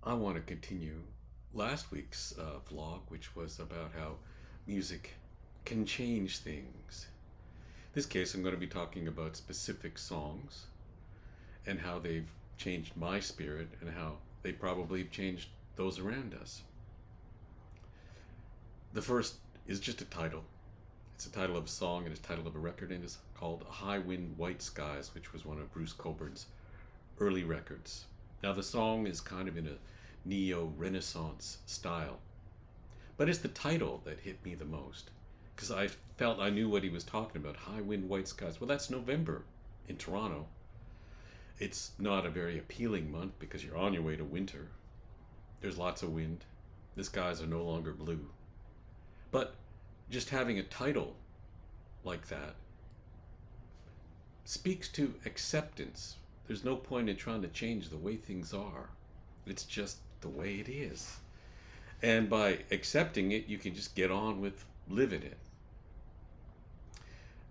I want to continue last week's vlog, which was about how music can change things. In this case, I'm going to be talking about specific songs and how they've changed my spirit and how they probably have changed those around us. The first is just a title. It's a title of a song and it's a title of a record, and it's called High Wind, White Skies, which was one of Bruce Cockburn's early records. Now, the song is kind of in a neo-Renaissance style, but it's the title that hit me the most because I felt I knew what he was talking about. High wind, white skies. Well, that's November in Toronto. It's not a very appealing month because you're on your way to winter. There's lots of wind. The skies are no longer blue. But just having a title like that speaks to acceptance. There's no point in trying to change the way things are. It's just the way it is. And by accepting it, you can just get on with living it.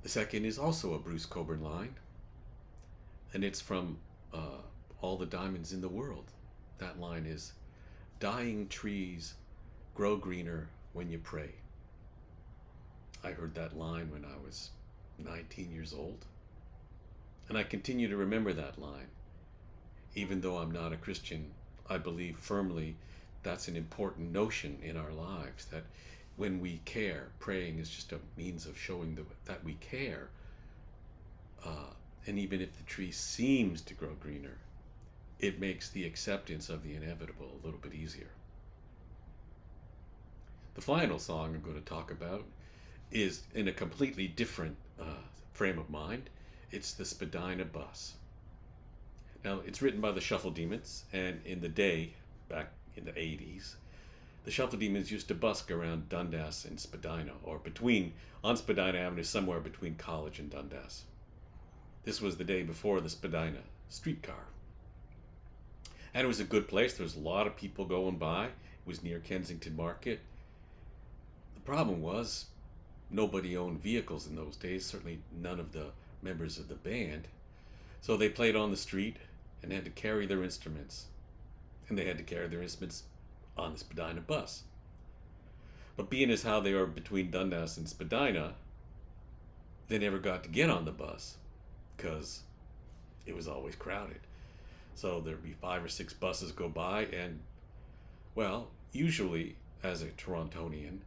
The second is also a Bruce Cockburn line, and it's from All the Diamonds in the World. That line is, "Dying trees grow greener when you pray." I heard that line when I was 19 years old, and I continue to remember that line. Even though I'm not a Christian, I believe firmly that's an important notion in our lives, that when we care, praying is just a means of showing that we care. And even if the tree seems to grow greener, it makes the acceptance of the inevitable a little bit easier. The final song I'm going to talk about is in a completely different frame of mind. It's the Spadina Bus. Now, it's written by the Shuffle Demons, and in the day, back in the 80s, the Shuffle Demons used to busk around Dundas and Spadina, or on Spadina Avenue, somewhere between College and Dundas. This was the day before the Spadina streetcar. And it was a good place. There was a lot of people going by. It was near Kensington Market. The problem was, nobody owned vehicles in those days, certainly none of the members of the band. So they played on the street and had to carry their instruments. And they had to carry their instruments on the Spadina bus. But being as how they are between Dundas and Spadina, they never got to get on the bus because it was always crowded. So there'd be 5 or 6 buses go by, and, well, usually as a Torontonian,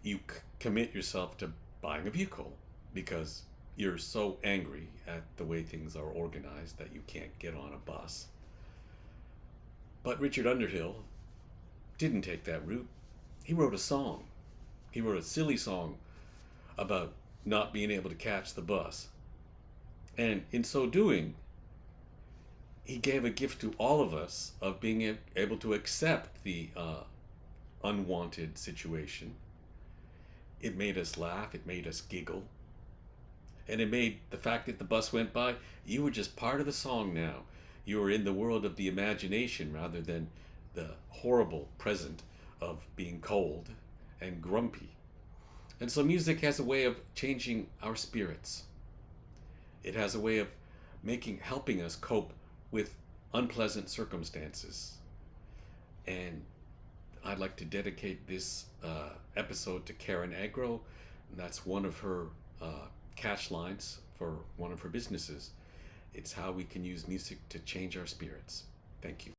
you commit yourself to buying a vehicle because you're so angry at the way things are organized that you can't get on a bus. But Richard Underhill didn't take that route. He wrote a song. He wrote a silly song about not being able to catch the bus. And in so doing, he gave a gift to all of us of being able to accept the unwanted situation. It made us laugh. It made us giggle. And it made the fact that the bus went by, you were just part of the song now. You were in the world of the imagination rather than the horrible present of being cold and grumpy. And so music has a way of changing our spirits. It has a way of helping us cope with unpleasant circumstances. And I'd like to dedicate this episode to Karen Agro, and that's one of her cash lines for one of her businesses. It's how we can use music to change our spirits. Thank you.